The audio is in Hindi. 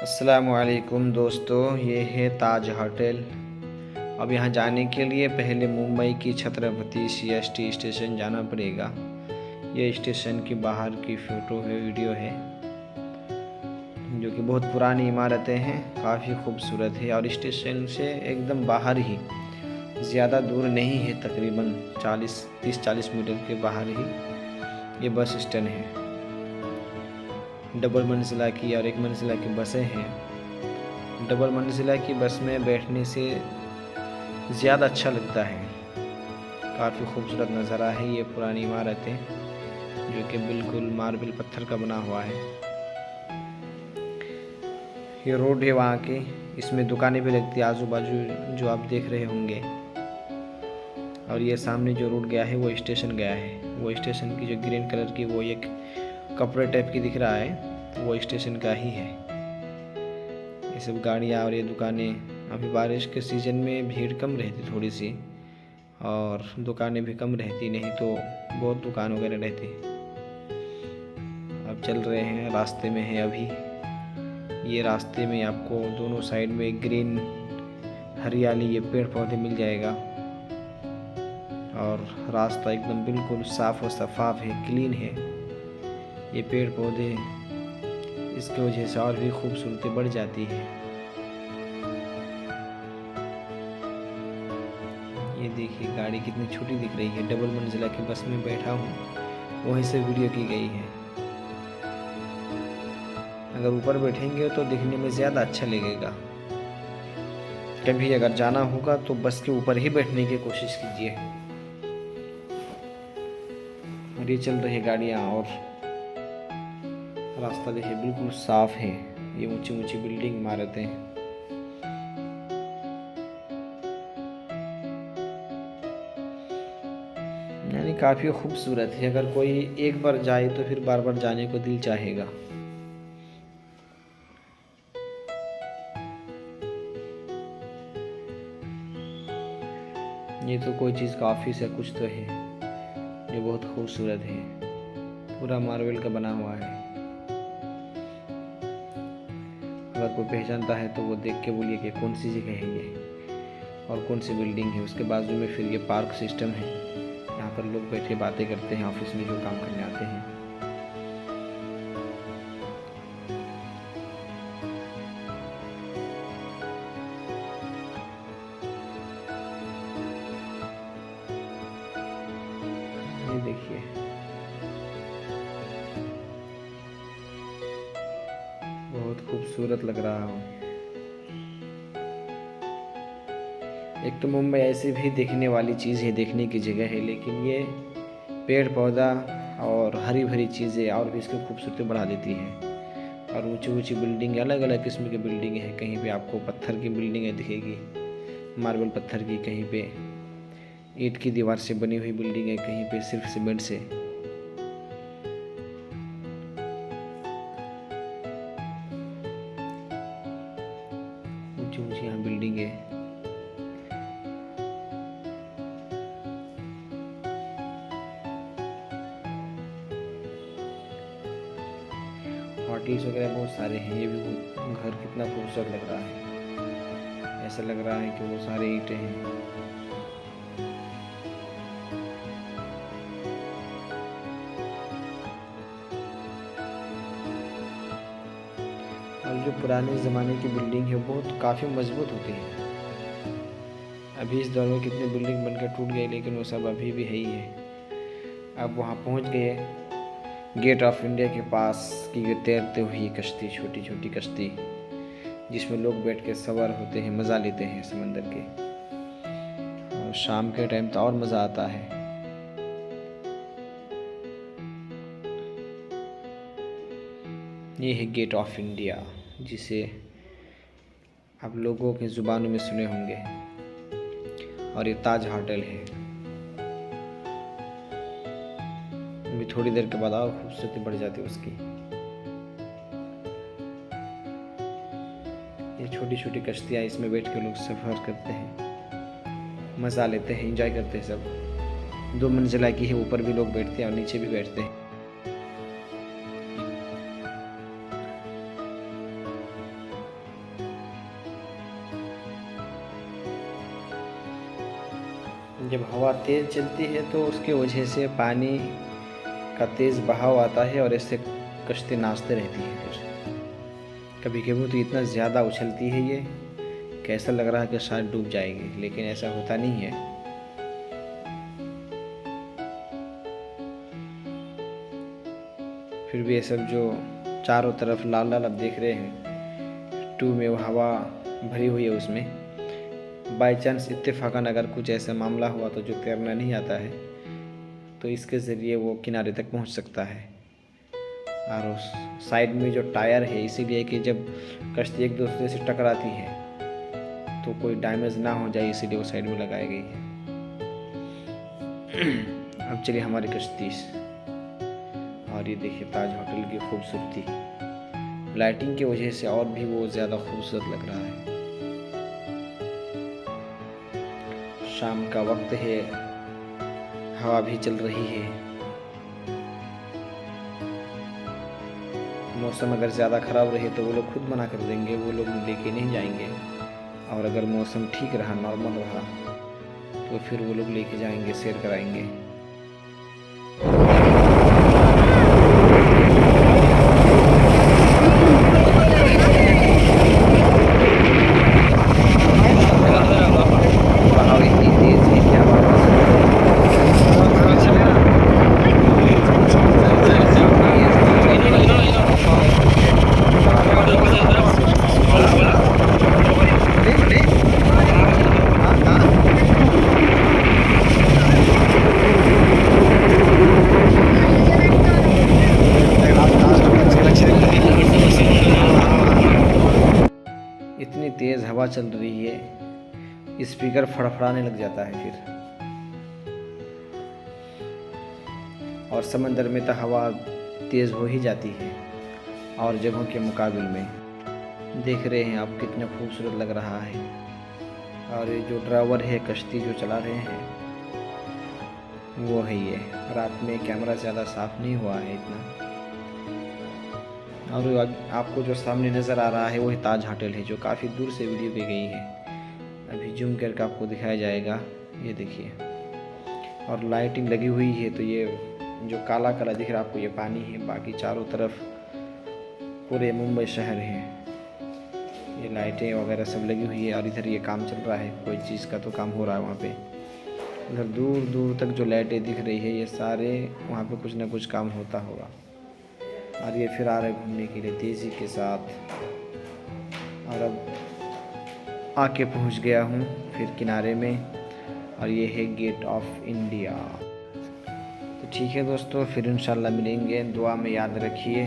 अस्सलामुअलैकुम दोस्तों, ये है ताज होटल। अब यहाँ जाने के लिए पहले मुंबई की छत्रपति सीएसटी स्टेशन जाना पड़ेगा। ये स्टेशन की बाहर की फ़ोटो है, वीडियो है, जो कि बहुत पुरानी इमारतें हैं, काफ़ी खूबसूरत है। और स्टेशन से एकदम बाहर ही, ज़्यादा दूर नहीं है, तकरीबन 30-40 मीटर के बाहर ही ये बस स्टैंड है। डबल मंजिला की और एक मंजिला की बसें हैं। डबल मंजिला की बस में बैठने से ज़्यादा अच्छा लगता है। काफ़ी खूबसूरत नज़ारा है। ये पुरानी इमारतें जो कि बिल्कुल मार्बल पत्थर का बना हुआ है। ये रोड है वहाँ के, इसमें दुकानें भी लगती है आजू बाजू, जो आप देख रहे होंगे। और ये सामने जो रोड गया है वो स्टेशन गया है। वो स्टेशन की जो ग्रीन कलर की वो एक कपड़े टाइप की दिख रहा है, वो स्टेशन का ही है। ये सब गाड़ियाँ और ये दुकानें, अभी बारिश के सीज़न में भीड़ कम रहती थोड़ी सी, और दुकानें भी कम रहती, नहीं तो बहुत दुकान वगैरह रहती। अब चल रहे हैं, रास्ते में है अभी। ये रास्ते में आपको दोनों साइड में ग्रीन हरियाली, ये पेड़ पौधे मिल जाएगा। और रास्ता एकदम बिल्कुल साफ़ और शफाफ है, क्लीन है। ये पेड़ पौधे, इसकी वजह से और भी खूबसूरती बढ़ जाती है। ये देखिए गाड़ी कितनी छोटी दिख रही है। डबल मंजिला की बस में बैठा हूँ, वहीं से वीडियो की गई है। अगर ऊपर बैठेंगे तो दिखने में ज़्यादा अच्छा लगेगा। कभी अगर जाना होगा तो बस के ऊपर ही बैठने की कोशिश कीजिए। और ये चल रही गाड़ियाँ, और रास्ता देखिए बिल्कुल साफ है। ये ऊंची ऊंची बिल्डिंग इमारतें, यानी काफ़ी खूबसूरत है। अगर कोई एक बार जाए तो फिर बार बार जाने को दिल चाहेगा। ये तो कोई चीज़ का ऑफिस है, कुछ तो है, जो बहुत खूबसूरत है। पूरा मार्बल का बना हुआ है। अगर कोई पहचानता है तो वो देख के बोलिए कि कौन सी जगह है ये और कौन सी बिल्डिंग है। उसके बाजू में फिर ये पार्क सिस्टम है, यहाँ पर लोग बैठे बातें करते हैं, ऑफिस में जो काम करने आते हैं। ये देखिए बहुत खूबसूरत लग रहा हो। एक तो मुंबई ऐसे भी देखने वाली चीज़ है, देखने की जगह है, लेकिन ये पेड़ पौधा और हरी भरी चीज़ें और भी इसकी खूबसूरती बढ़ा देती है। और ऊंची ऊंची बिल्डिंग, अलग अलग किस्म की बिल्डिंग है। कहीं पे आपको पत्थर की बिल्डिंगें दिखेगी, मार्बल पत्थर की, कहीं पे ईंट की दीवार से बनी हुई बिल्डिंग है, कहीं पे सिर्फ सीमेंट से। ऊंची ऊंची यहाँ बिल्डिंग है। होटल्स वगैरह बहुत सारे हैं। ये भी घर कितना खूबसूरत लग रहा है। ऐसा लग रहा है कि वो सारे ईंटें हैं। और जो पुराने ज़माने की बिल्डिंग है वो बहुत काफ़ी मजबूत होती है। अभी इस दौर में कितने बिल्डिंग बनकर टूट गए, लेकिन वो सब अभी भी है ही है। अब वहाँ पहुँच गए गेट ऑफ इंडिया के पास की तैरते हुई कश्ती, छोटी छोटी कश्ती, जिसमें लोग बैठ के सवार होते हैं, मज़ा लेते हैं समंदर के। और शाम के टाइम तो और मज़ा आता है। ये है गेट ऑफ इंडिया, जिसे आप लोगों की ज़ुबानों में सुने होंगे। और ये ताज होटल है। अभी थोड़ी देर के बाद और खूबसूरती बढ़ जाती है उसकी। ये छोटी छोटी कश्तियाँ, इसमें बैठ के लोग सफ़र करते हैं, मज़ा लेते हैं, एंजॉय करते हैं सब। 2 मंजिला की है, ऊपर भी लोग बैठते हैं और नीचे भी बैठते हैं। जब हवा तेज़ चलती है तो उसके वजह से पानी का तेज़ बहाव आता है और इससे कश्ती नाचते रहती है। फिर कभी कभी तो इतना ज़्यादा उछलती है ये कि ऐसा लग रहा है कि शायद डूब जाएगी, लेकिन ऐसा होता नहीं है। फिर भी ये सब जो चारों तरफ लाल लाल आप देख रहे हैं, टू में वो हवा भरी हुई है उसमें। बाई चांस इत्तेफाकन अगर कुछ ऐसा मामला हुआ तो जो तैरना नहीं आता है तो इसके ज़रिए वो किनारे तक पहुंच सकता है। और उस साइड में जो टायर है इसीलिए कि जब कश्ती एक दूसरे से टकराती है तो कोई डैमेज ना हो जाए, इसीलिए वो साइड में लगाई गई है। अब चलिए हमारी कश्ती। और ये देखिए ताज होटल की खूबसूरती, लाइटिंग की वजह से और भी वो ज़्यादा खूबसूरत लग रहा है। शाम का वक्त है, हवा भी चल रही है। मौसम अगर ज़्यादा ख़राब रहे तो वो लोग खुद मना कर देंगे, वो लोग लेके नहीं जाएंगे। और अगर मौसम ठीक रहा, नॉर्मल रहा, तो फिर वो लोग लेके जाएंगे, सैर कराएंगे। इतनी तेज़ हवा चल रही है, स्पीकर फड़फड़ाने लग जाता है फिर। और समंदर में तो हवा तेज़ हो ही जाती है और जगहों के मुकाबले में। देख रहे हैं आप कितना खूबसूरत लग रहा है। और ये जो ड्राइवर है, कश्ती जो चला रहे हैं, वो है ये। रात में कैमरा ज़्यादा साफ नहीं हुआ है इतना। और आपको जो सामने नज़र आ रहा है वो ताज होटल है, जो काफ़ी दूर से वीडियो पे गई है। अभी जूम करके आपको दिखाया जाएगा, ये देखिए। और लाइटिंग लगी हुई है, तो ये जो काला काला दिख रहा है आपको, ये पानी है। बाकी चारों तरफ पूरे मुंबई शहर है। ये लाइटें वगैरह सब लगी हुई है। और इधर ये काम चल रहा है, कोई चीज़ का तो काम हो रहा है वहाँ पे। उधर दूर दूर तक जो लाइटें दिख रही है, ये सारे वहाँ पे कुछ ना कुछ काम होता होगा। और ये फिर आ रहे घूमने के लिए तेज़ी के साथ। और अब आके पहुँच गया हूँ फिर किनारे में, और ये है गेट ऑफ इंडिया। तो ठीक है दोस्तों, फिर इंशाल्लाह मिलेंगे। दुआ में याद रखिए।